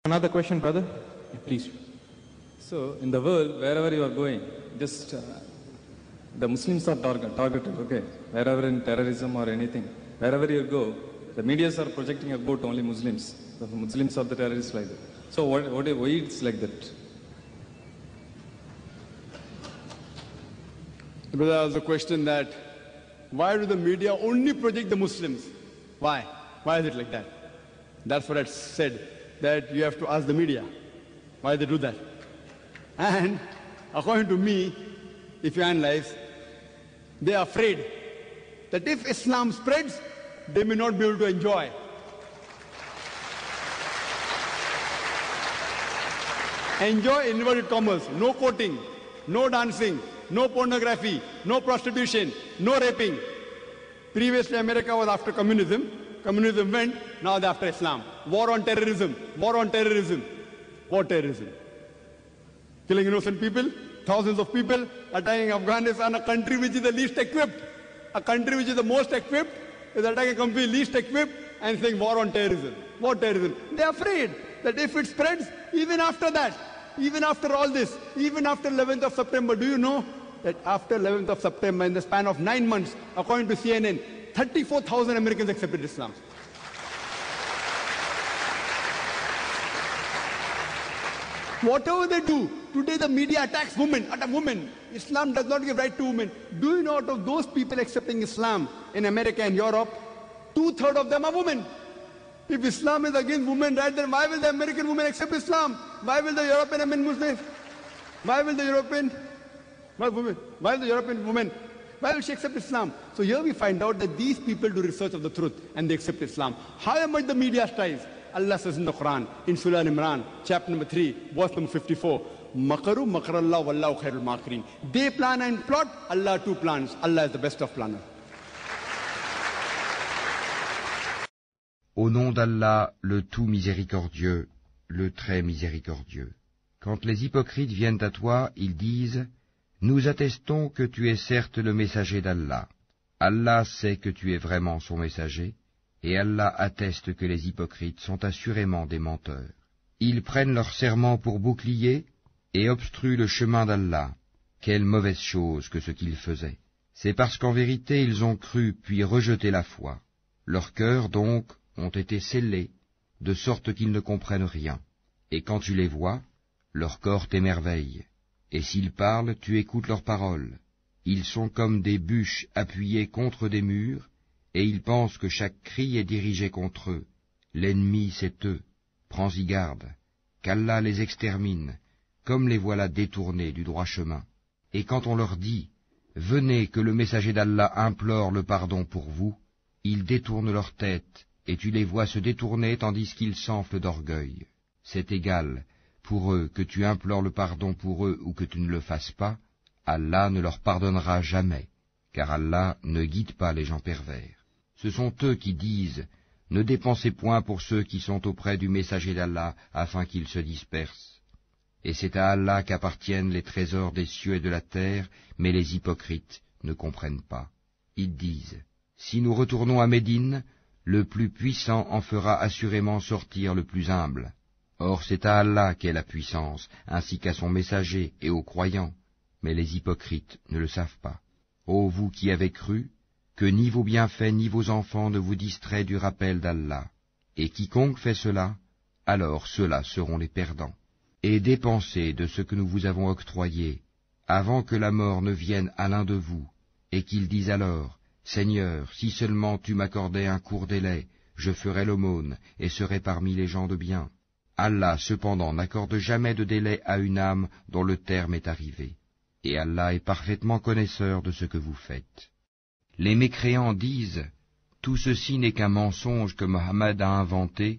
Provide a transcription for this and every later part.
Another question, brother? Yeah, please. So, in the world, wherever you are going, just the Muslims are targeted, okay? Wherever in terrorism or anything, wherever you go, the medias are projecting about only Muslims. The Muslims are the terrorists like that. So, why it's like that? The brother asked the question that, why do the media only project the Muslims? Why? Why is it like that? That's what I said, that you have to ask the media why they do that. And according to me, if you analyze, they are afraid that if Islam spreads, they may not be able to enjoy. Enjoy in inverted commas, no quoting, no dancing, no pornography, no prostitution, no raping. Previously America was after communism. Communism went, now they're after Islam. War on terrorism, war on terrorism. What terrorism? Killing innocent people, thousands of people, attacking Afghanistan, a country which is the least equipped. A country which is the most equipped is attacking a country least equipped and saying war on terrorism. What terrorism? They're afraid that if it spreads, even after that, even after all this, even after 11th of September, do you know that after 11th of September, in the span of 9 months, according to CNN, 34,000 Americans accepted Islam. Whatever they do, today the media attacks women, Islam does not give right to women. Do you know out of those people accepting Islam in America and Europe, 2/3 of them are women? If Islam is against women rights, then why will the American women accept Islam? Why will the European Muslims? Why will the European women? Why will she accept Islam? So here we find out that these people do research of the truth and they accept Islam. However much the media strives, Allah says in the Quran, in Surah Al-Imran, chapter number 3, verse number 54, Makaru makarallah wallahu khairul makirin. They plan and plot, Allah too plans. Allah is the best of planners. Au nom d'Allah, le tout miséricordieux, le très miséricordieux. Quand les hypocrites viennent à toi, ils disent « Nous attestons que tu es certes le messager d'Allah. Allah sait que tu es vraiment son messager, et Allah atteste que les hypocrites sont assurément des menteurs. Ils prennent leur serment pour bouclier et obstruent le chemin d'Allah. Quelle mauvaise chose que ce qu'ils faisaient. C'est parce qu'en vérité ils ont cru puis rejeté la foi. Leurs cœurs donc ont été scellés, de sorte qu'ils ne comprennent rien. Et quand tu les vois, leur corps t'émerveille. Et s'ils parlent, tu écoutes leurs paroles. Ils sont comme des bûches appuyées contre des murs, et ils pensent que chaque cri est dirigé contre eux. L'ennemi, c'est eux. Prends-y garde, qu'Allah les extermine, comme les voilà détournés du droit chemin. Et quand on leur dit « Venez que le messager d'Allah implore le pardon pour vous », ils détournent leur tête, et tu les vois se détourner tandis qu'ils s'enflent d'orgueil. C'est égal, pour eux, que tu implores le pardon pour eux ou que tu ne le fasses pas, Allah ne leur pardonnera jamais, car Allah ne guide pas les gens pervers. Ce sont eux qui disent « Ne dépensez point pour ceux qui sont auprès du messager d'Allah, afin qu'ils se dispersent. » Et c'est à Allah qu'appartiennent les trésors des cieux et de la terre, mais les hypocrites ne comprennent pas. Ils disent « Si nous retournons à Médine, le plus puissant en fera assurément sortir le plus humble. » Or c'est à Allah qu'est la puissance, ainsi qu'à son messager et aux croyants, mais les hypocrites ne le savent pas. Ô vous qui avez cru, que ni vos bienfaits ni vos enfants ne vous distraient du rappel d'Allah. Et quiconque fait cela, alors ceux-là seront les perdants. Et dépensez de ce que nous vous avons octroyé, avant que la mort ne vienne à l'un de vous, et qu'il dise alors, « Seigneur, si seulement tu m'accordais un court délai, je ferais l'aumône et serais parmi les gens de bien. » Allah, cependant, n'accorde jamais de délai à une âme dont le terme est arrivé. Et Allah est parfaitement connaisseur de ce que vous faites. Les mécréants disent, tout ceci n'est qu'un mensonge que Mohammed a inventé,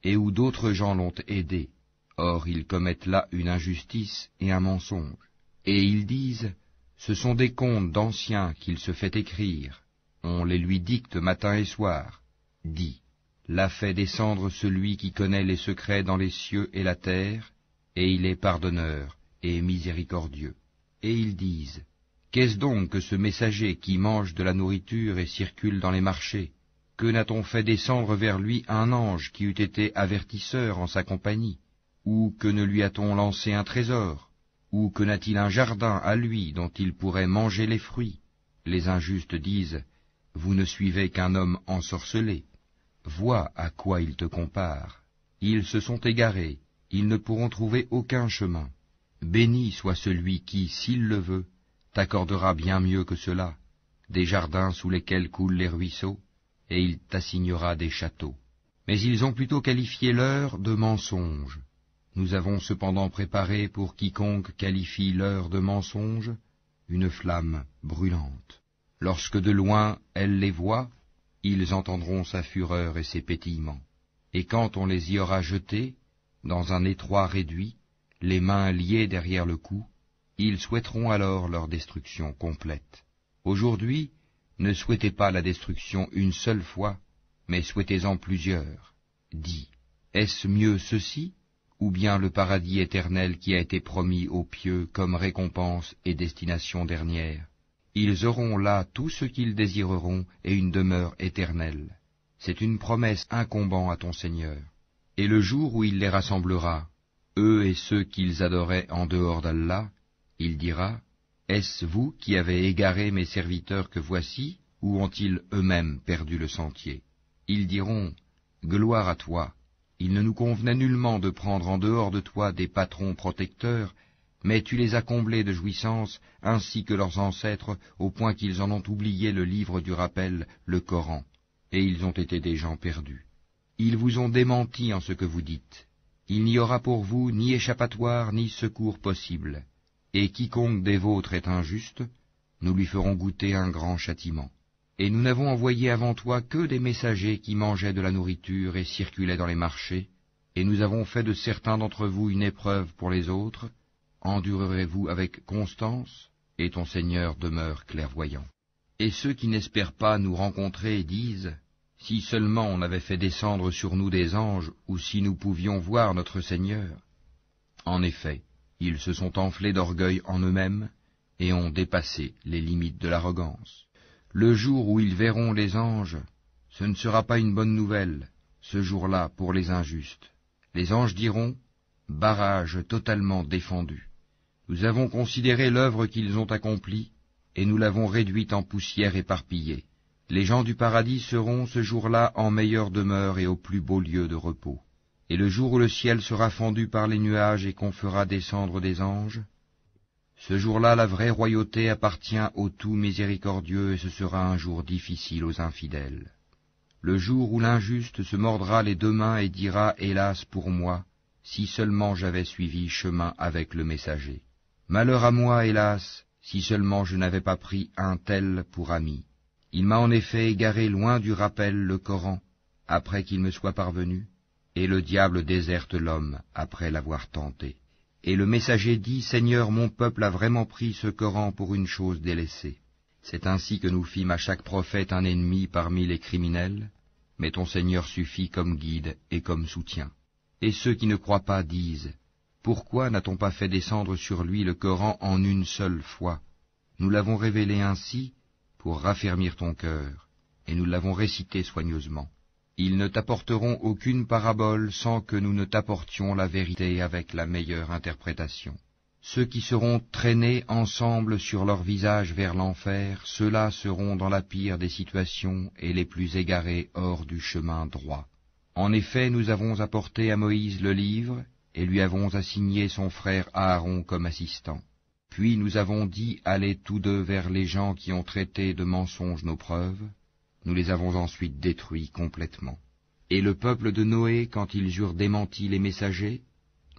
et où d'autres gens l'ont aidé. Or, ils commettent là une injustice et un mensonge. Et ils disent, ce sont des contes d'anciens qu'il se fait écrire. On les lui dicte matin et soir. Dis, l'a fait descendre celui qui connaît les secrets dans les cieux et la terre, et il est pardonneur et miséricordieux. Et ils disent, qu'est-ce donc que ce messager qui mange de la nourriture et circule dans les marchés? Que n'a-t-on fait descendre vers lui un ange qui eût été avertisseur en sa compagnie? Ou que ne lui a-t-on lancé un trésor? Ou que n'a-t-il un jardin à lui dont il pourrait manger les fruits? Les injustes disent, vous ne suivez qu'un homme ensorcelé. Vois à quoi ils te comparent. Ils se sont égarés, ils ne pourront trouver aucun chemin. Béni soit celui qui, s'il le veut, t'accordera bien mieux que cela, des jardins sous lesquels coulent les ruisseaux, et il t'assignera des châteaux. Mais ils ont plutôt qualifié l'heure de mensonge. Nous avons cependant préparé pour quiconque qualifie l'heure de mensonge une flamme brûlante. Lorsque de loin elle les voit, ils entendront sa fureur et ses pétillements. Et quand on les y aura jetés, dans un étroit réduit, les mains liées derrière le cou, ils souhaiteront alors leur destruction complète. Aujourd'hui, ne souhaitez pas la destruction une seule fois, mais souhaitez-en plusieurs. Dis, est-ce mieux ceci, ou bien le paradis éternel qui a été promis aux pieux comme récompense et destination dernière? Ils auront là tout ce qu'ils désireront et une demeure éternelle. C'est une promesse incombant à ton Seigneur. Et le jour où il les rassemblera, eux et ceux qu'ils adoraient en dehors d'Allah, il dira, est-ce vous qui avez égaré mes serviteurs que voici, ou ont-ils eux-mêmes perdu le sentier? Ils diront, gloire à toi, il ne nous convenait nullement de prendre en dehors de toi des patrons protecteurs, mais tu les as comblés de jouissances, ainsi que leurs ancêtres, au point qu'ils en ont oublié le livre du rappel, le Coran, et ils ont été des gens perdus. Ils vous ont démenti en ce que vous dites. Il n'y aura pour vous ni échappatoire ni secours possible, et quiconque des vôtres est injuste, nous lui ferons goûter un grand châtiment. Et nous n'avons envoyé avant toi que des messagers qui mangeaient de la nourriture et circulaient dans les marchés, et nous avons fait de certains d'entre vous une épreuve pour les autres. Endurerez-vous avec constance, et ton Seigneur demeure clairvoyant. Et ceux qui n'espèrent pas nous rencontrer disent, si seulement on avait fait descendre sur nous des anges, ou si nous pouvions voir notre Seigneur. En effet, ils se sont enflés d'orgueil en eux-mêmes, et ont dépassé les limites de l'arrogance. Le jour où ils verront les anges, ce ne sera pas une bonne nouvelle, ce jour-là pour les injustes. Les anges diront, barrage totalement défendu. Nous avons considéré l'œuvre qu'ils ont accomplie, et nous l'avons réduite en poussière éparpillée. Les gens du paradis seront ce jour-là en meilleure demeure et au plus beau lieu de repos. Et le jour où le ciel sera fendu par les nuages et qu'on fera descendre des anges, ce jour-là la vraie royauté appartient au tout miséricordieux, et ce sera un jour difficile aux infidèles. Le jour où l'injuste se mordra les deux mains et dira, hélas pour moi, si seulement j'avais suivi chemin avec le messager. Malheur à moi, hélas, si seulement je n'avais pas pris un tel pour ami. Il m'a en effet égaré loin du rappel, le Coran, après qu'il me soit parvenu, et le diable déserte l'homme après l'avoir tenté. Et le messager dit, Seigneur, mon peuple a vraiment pris ce Coran pour une chose délaissée. C'est ainsi que nous fîmes à chaque prophète un ennemi parmi les criminels, mais ton Seigneur suffit comme guide et comme soutien. Et ceux qui ne croient pas disent, pourquoi n'a-t-on pas fait descendre sur lui le Coran en une seule fois? Nous l'avons révélé ainsi pour raffermir ton cœur, et nous l'avons récité soigneusement. Ils ne t'apporteront aucune parabole sans que nous ne t'apportions la vérité avec la meilleure interprétation. Ceux qui seront traînés ensemble sur leur visage vers l'enfer, ceux-là seront dans la pire des situations et les plus égarés hors du chemin droit. En effet, nous avons apporté à Moïse le livre, et lui avons assigné son frère Aaron comme assistant. Puis nous avons dit, allez tous deux vers les gens qui ont traité de mensonges nos preuves. Nous les avons ensuite détruits complètement. Et le peuple de Noé, quand ils eurent démenti les messagers,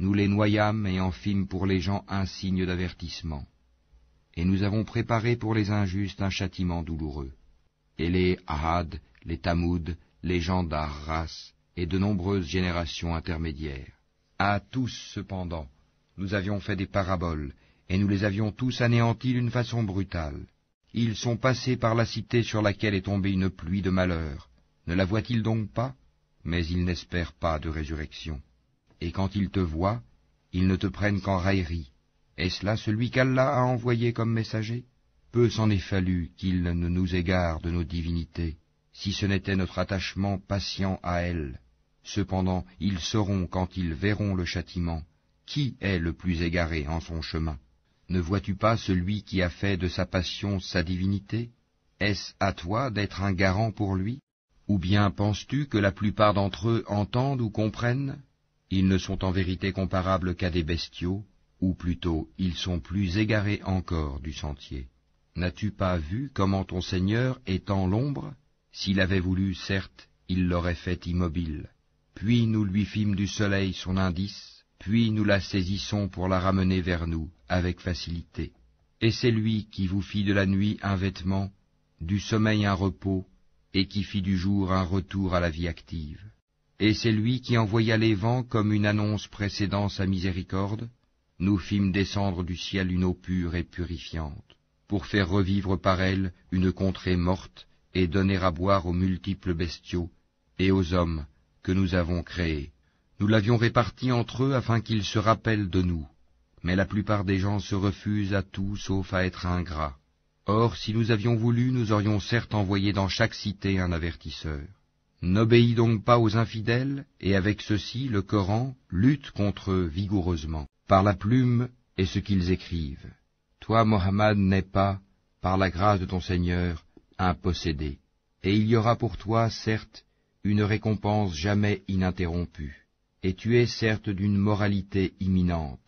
nous les noyâmes et en fîmes pour les gens un signe d'avertissement. Et nous avons préparé pour les injustes un châtiment douloureux. Et les Ahad, les Tamoud, les gens d'Arras, et de nombreuses générations intermédiaires. À tous, cependant, nous avions fait des paraboles, et nous les avions tous anéantis d'une façon brutale. Ils sont passés par la cité sur laquelle est tombée une pluie de malheur. Ne la voient-ils donc pas? Mais ils n'espèrent pas de résurrection. Et quand ils te voient, ils ne te prennent qu'en raillerie. Est-ce là celui qu'Allah a envoyé comme messager? Peu s'en est fallu qu'il ne nous égare de nos divinités, si ce n'était notre attachement patient à elles. Cependant, ils sauront quand ils verront le châtiment, qui est le plus égaré en son chemin. Ne vois-tu pas celui qui a fait de sa passion sa divinité? Est-ce à toi d'être un garant pour lui? Ou bien penses-tu que la plupart d'entre eux entendent ou comprennent? Ils ne sont en vérité comparables qu'à des bestiaux, ou plutôt ils sont plus égarés encore du sentier. N'as-tu pas vu comment ton Seigneur étend l'ombre? S'il avait voulu, certes, il l'aurait fait immobile. Puis nous lui fîmes du soleil son indice, puis nous la saisissons pour la ramener vers nous avec facilité. Et c'est lui qui vous fit de la nuit un vêtement, du sommeil un repos, et qui fit du jour un retour à la vie active. Et c'est lui qui envoya les vents comme une annonce précédant sa miséricorde. Nous fîmes descendre du ciel une eau pure et purifiante, pour faire revivre par elle une contrée morte, et donner à boire aux multiples bestiaux, et aux hommes que nous avons créés. Nous l'avions réparti entre eux afin qu'ils se rappellent de nous. Mais la plupart des gens se refusent à tout sauf à être ingrats. Or, si nous avions voulu, nous aurions certes envoyé dans chaque cité un avertisseur. N'obéis donc pas aux infidèles, et avec ceci, le Coran lutte contre eux vigoureusement, par la plume et ce qu'ils écrivent. Toi, Mohammed, n'es pas, par la grâce de ton Seigneur, un possédé. Et il y aura pour toi, certes, une récompense jamais ininterrompue. Et tu es certes d'une moralité imminente.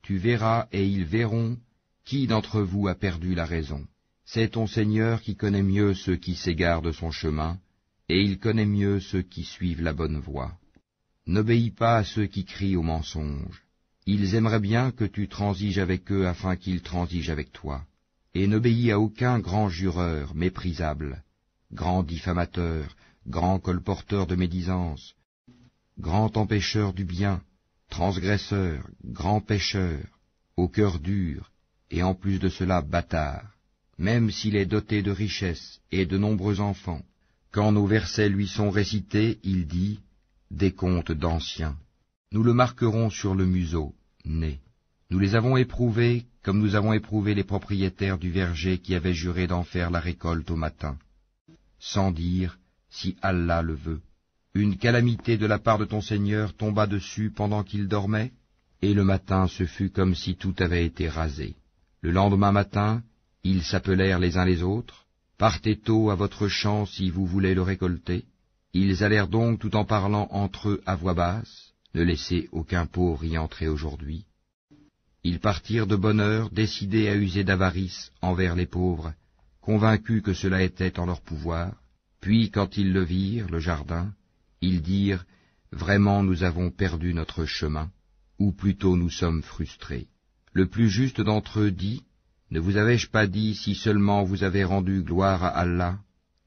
Tu verras et ils verront qui d'entre vous a perdu la raison. C'est ton Seigneur qui connaît mieux ceux qui s'égarent de son chemin, et il connaît mieux ceux qui suivent la bonne voie. N'obéis pas à ceux qui crient au mensonge. Ils aimeraient bien que tu transiges avec eux afin qu'ils transigent avec toi. Et n'obéis à aucun grand jureur méprisable, grand diffamateur, grand colporteur de médisance, grand empêcheur du bien, transgresseur, grand pécheur, au cœur dur, et en plus de cela bâtard, même s'il est doté de richesses et de nombreux enfants. Quand nos versets lui sont récités, il dit, des contes d'anciens. Nous le marquerons sur le museau, né. Nous les avons éprouvés comme nous avons éprouvé les propriétaires du verger qui avaient juré d'en faire la récolte au matin, sans dire, si Allah le veut. Une calamité de la part de ton Seigneur tomba dessus pendant qu'il dormait, et le matin ce fut comme si tout avait été rasé. Le lendemain matin, ils s'appelèrent les uns les autres, partez tôt à votre champ si vous voulez le récolter. Ils allèrent donc tout en parlant entre eux à voix basse, ne laissez aucun pauvre y entrer aujourd'hui. Ils partirent de bonne heure, décidés à user d'avarice envers les pauvres, convaincus que cela était en leur pouvoir. Puis, quand ils le virent, le jardin, ils dirent, « Vraiment nous avons perdu notre chemin, ou plutôt nous sommes frustrés. » Le plus juste d'entre eux dit, « Ne vous avais-je pas dit si seulement vous avez rendu gloire à Allah ?»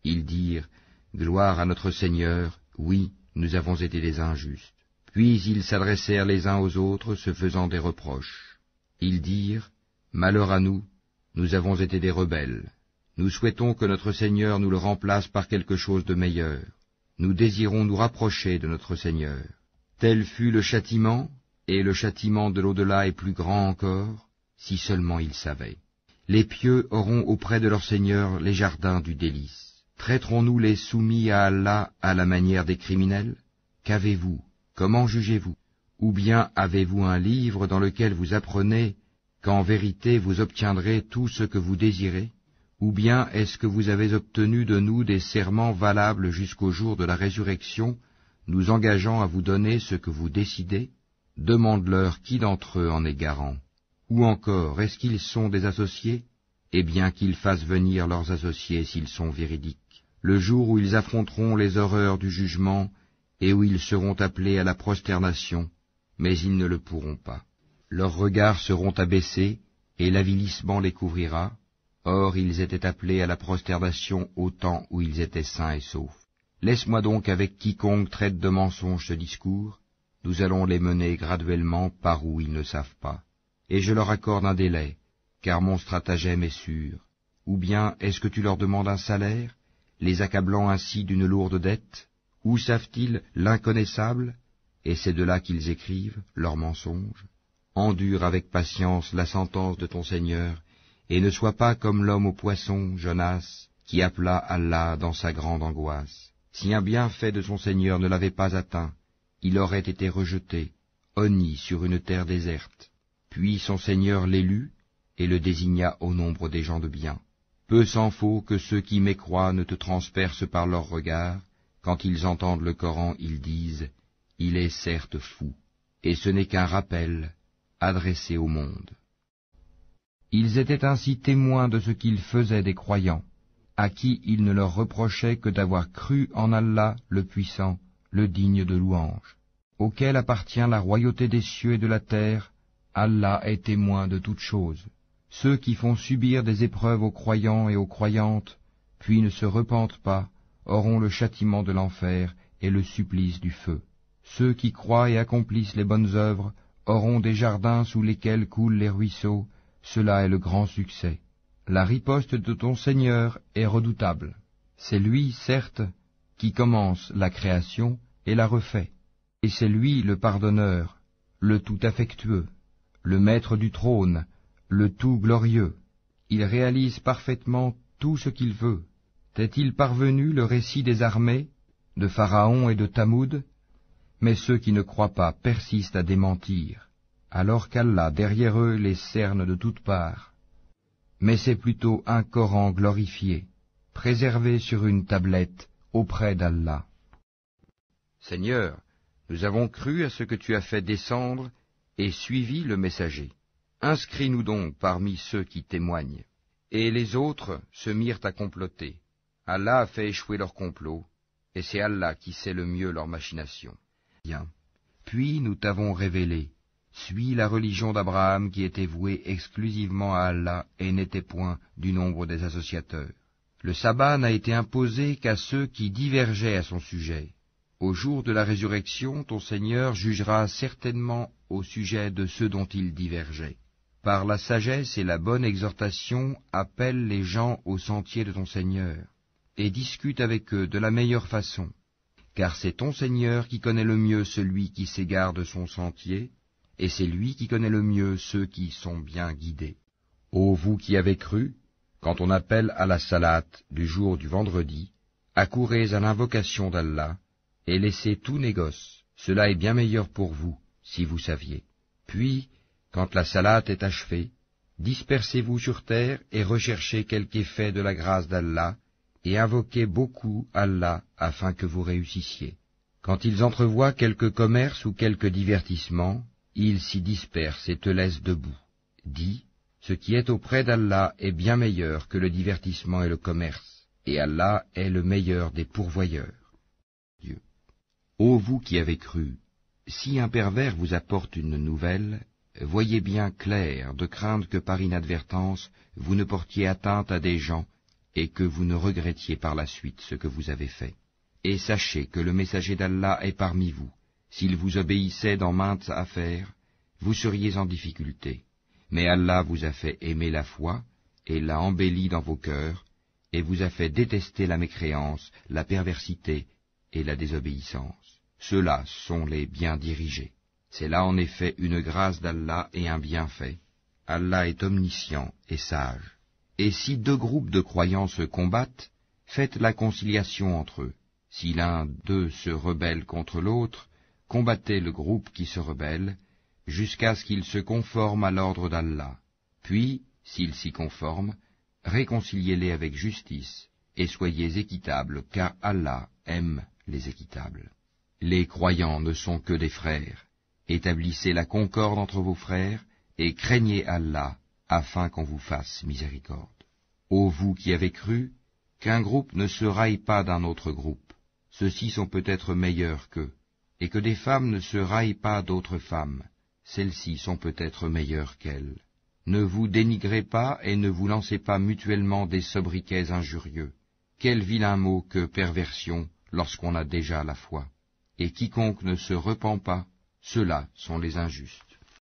Ils dirent, « Gloire à notre Seigneur, oui, nous avons été des injustes. » Puis ils s'adressèrent les uns aux autres, se faisant des reproches. Ils dirent, « Malheur à nous, nous avons été des rebelles. Nous souhaitons que notre Seigneur nous le remplace par quelque chose de meilleur. Nous désirons nous rapprocher de notre Seigneur. » Tel fut le châtiment, et le châtiment de l'au-delà est plus grand encore, si seulement ils savaient. Les pieux auront auprès de leur Seigneur les jardins du délice. Traiterons-nous les soumis à Allah à la manière des criminels? Qu'avez-vous? Comment jugez-vous? Ou bien avez-vous un livre dans lequel vous apprenez qu'en vérité vous obtiendrez tout ce que vous désirez? Ou bien est-ce que vous avez obtenu de nous des serments valables jusqu'au jour de la résurrection, nous engageant à vous donner ce que vous décidez? Demande-leur qui d'entre eux en est garant. Ou encore, est-ce qu'ils sont des associés? Eh bien qu'ils fassent venir leurs associés s'ils sont véridiques. Le jour où ils affronteront les horreurs du jugement, et où ils seront appelés à la prosternation, mais ils ne le pourront pas. Leurs regards seront abaissés, et l'avilissement les couvrira. Or ils étaient appelés à la prosternation au temps où ils étaient sains et saufs. Laisse-moi donc avec quiconque traite de mensonge ce discours, nous allons les mener graduellement par où ils ne savent pas. Et je leur accorde un délai, car mon stratagème est sûr. Ou bien est-ce que tu leur demandes un salaire, les accablant ainsi d'une lourde dette? Où savent-ils l'inconnaissable? Et c'est de là qu'ils écrivent leurs mensonges. Endure avec patience la sentence de ton Seigneur, et ne sois pas comme l'homme au poisson, Jonas, qui appela Allah dans sa grande angoisse. Si un bienfait de son Seigneur ne l'avait pas atteint, il aurait été rejeté, honni sur une terre déserte. Puis son Seigneur l'élut et le désigna au nombre des gens de bien. Peu s'en faut que ceux qui mécroient ne te transpercent par leurs regards. Quand ils entendent le Coran, ils disent « Il est certes fou », et ce n'est qu'un rappel adressé au monde. Ils étaient ainsi témoins de ce qu'ils faisaient des croyants, à qui il ne leur reprochait que d'avoir cru en Allah le puissant, le digne de louange, auquel appartient la royauté des cieux et de la terre. Allah est témoin de toutes choses. Ceux qui font subir des épreuves aux croyants et aux croyantes, puis ne se repentent pas, auront le châtiment de l'enfer et le supplice du feu. Ceux qui croient et accomplissent les bonnes œuvres auront des jardins sous lesquels coulent les ruisseaux, cela est le grand succès. La riposte de ton Seigneur est redoutable. C'est lui, certes, qui commence la création et la refait. Et c'est lui le pardonneur, le tout affectueux, le maître du trône, le tout glorieux. Il réalise parfaitement tout ce qu'il veut. T'est-il parvenu le récit des armées, de Pharaon et de Tamoud? Mais ceux qui ne croient pas persistent à démentir, alors qu'Allah derrière eux les cerne de toutes parts. Mais c'est plutôt un Coran glorifié, préservé sur une tablette auprès d'Allah. Seigneur, nous avons cru à ce que tu as fait descendre et suivi le messager. Inscris-nous donc parmi ceux qui témoignent. Et les autres se mirent à comploter. Allah a fait échouer leur complot, et c'est Allah qui sait le mieux leurs machinations. Bien. Puis nous t'avons révélé, suis la religion d'Abraham qui était vouée exclusivement à Allah et n'était point du nombre des associateurs. Le sabbat n'a été imposé qu'à ceux qui divergeaient à son sujet. Au jour de la résurrection, ton Seigneur jugera certainement au sujet de ceux dont ils divergeaient. Par la sagesse et la bonne exhortation, appelle les gens au sentier de ton Seigneur, et discute avec eux de la meilleure façon, car c'est ton Seigneur qui connaît le mieux celui qui s'égare de son sentier, et c'est lui qui connaît le mieux ceux qui sont bien guidés. Ô vous qui avez cru, quand on appelle à la salate du jour du vendredi, accourez à l'invocation d'Allah, et laissez tout négoce, cela est bien meilleur pour vous, si vous saviez. Puis, quand la salate est achevée, dispersez-vous sur terre et recherchez quelque effet de la grâce d'Allah, et invoquez beaucoup Allah afin que vous réussissiez. Quand ils entrevoient quelque commerce ou quelque divertissement, ils s'y dispersent et te laissent debout. Dis, ce qui est auprès d'Allah est bien meilleur que le divertissement et le commerce, et Allah est le meilleur des pourvoyeurs. Dieu. Ô vous qui avez cru, si un pervers vous apporte une nouvelle, voyez bien clair de craindre que par inadvertance vous ne portiez atteinte à des gens et que vous ne regrettiez par la suite ce que vous avez fait. Et sachez que le messager d'Allah est parmi vous. S'il vous obéissait dans maintes affaires, vous seriez en difficulté. Mais Allah vous a fait aimer la foi et l'a embellie dans vos cœurs, et vous a fait détester la mécréance, la perversité et la désobéissance. Ceux-là sont les bien dirigés. C'est là en effet une grâce d'Allah et un bienfait. Allah est omniscient et sage. Et si deux groupes de croyants se combattent, faites la conciliation entre eux. Si l'un d'eux se rebelle contre l'autre, combattez le groupe qui se rebelle, jusqu'à ce qu'il se conforme à l'ordre d'Allah. Puis, s'il s'y conforme, réconciliez-les avec justice, et soyez équitables, car Allah aime les équitables. Les croyants ne sont que des frères. Établissez la concorde entre vos frères, et craignez Allah, afin qu'on vous fasse miséricorde. Ô vous qui avez cru, qu'un groupe ne se raille pas d'un autre groupe, ceux-ci sont peut-être meilleurs qu'eux, et que des femmes ne se raillent pas d'autres femmes, celles-ci sont peut-être meilleures qu'elles. Ne vous dénigrez pas et ne vous lancez pas mutuellement des sobriquets injurieux. Quel vilain mot que perversion lorsqu'on a déjà la foi. Et quiconque ne se repent pas, ceux-là sont les injustes.